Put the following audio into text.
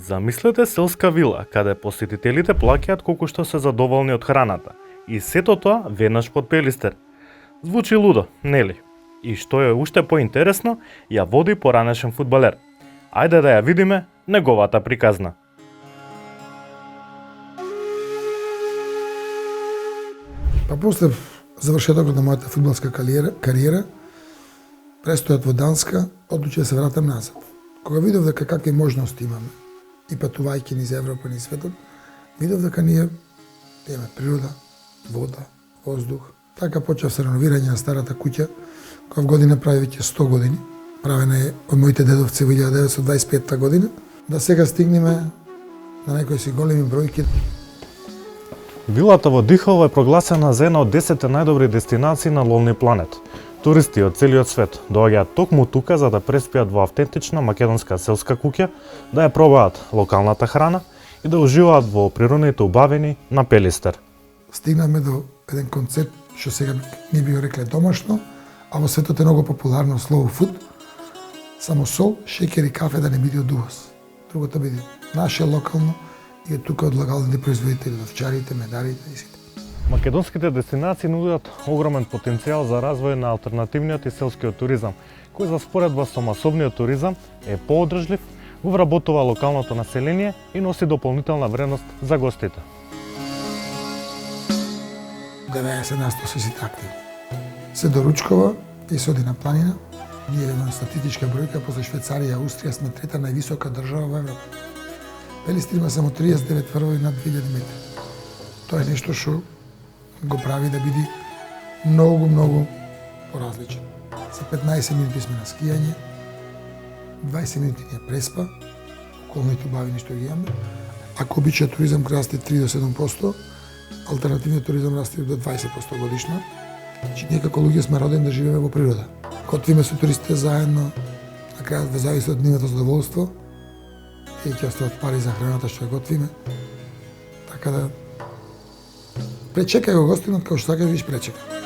Замислете селска вила, каде посетителите плаќаат колку што се задоволни од храната. И сето тоа веднаш под Пелистер. Звучи лудо, нели? И што е уште поинтересно, ја води поранешен фудбалер. Ајде да ја видиме неговата приказна. Па после завршетокот на мојата фудбалска кариера, престојот во Данска, одлучи да се вратам назад. Кога видов дека какви можности имаме, и патувајќи низ Европа, низ светот, видов дека ние имаме природа, вода, воздух. Така почев се реновирање на старата куќа, која в година прави веќе 100 години. Правена е од моите дедовци во 1925 година. Да сега стигнеме на некои си големи бројки. Вилата во Дихово е прогласена за една од 10 најдобри дестинации на лолни планет. Туристи од целиот свет доаѓаат токму тука за да преспијат во автентична македонска селска куќа, да ја пробаат локалната храна и да уживаат во природните убавини на Пелистер. Стигнаме до еден концепт што сега ни би го рекле домашно, а во светот е многу популарно slow food. Само сол, шеќер и кафе да не биде од увоз. Другото биде наше локално и е тука од лоkalните производители, овчарите, медарите и сите. Македонските дестинации нудат огромен потенцијал за развој на алтернативниот и селскиот туризам, кој за споредба со масовниот туризам е поодржлив, го вработува локалното население и носи дополнителна вредност за гостите. 90% се сите активни. Се доручкова и се оди на планина. Ние имаме статистичка бројка, после Швейцарија и Австрија сме трета највисока држава во Европа. Пелистер има само 39 врвови над 2000 метри. Тоа е нешто што го прави да биде многу поразличен. За 15 минути сме на скијање, 20 минути ни е преспа, околните убавини што ги имаме. Ако обича туризам расте 3 до 7%, алтернативниот туризам расте до 20% годишно. Значи, ние како луѓе сме родени да живееме во природа. Готвиме со туристите заедно, на крајот ве зависи од нивото задоволство и ќе остават пари за храната што ја готвиме. Така да пречекај го гостинот, како што сакаш, виш пречекај.